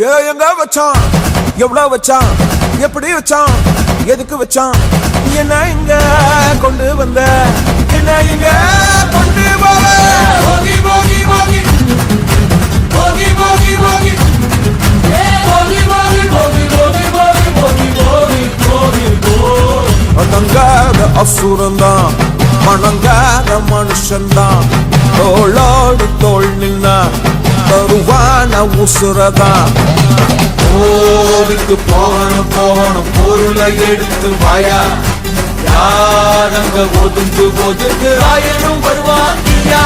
எங்க வச்சான், எவ்வளவு வச்சான், எப்படி வச்சான், எதுக்கு வச்சான், என்ன இங்க கொண்டு வந்த, என்ன இங்க கொண்டு போவ. போகி போகி போகி போகி போகி போகி போகி போகி போகி போகி போகி போகி போகி போகி. அடங்காத அசுரந்தான், மணங்காத மனுஷன்தான், தோளோடு தோள் நின்னா தருவான உசுரதான். கோவிக்கு போகணும் போகணும் பொருளை எடுத்து வாயா, யாரங்க ஒதுங்கு ஒதுங்கு ஆயனும் வருவாங்கியா.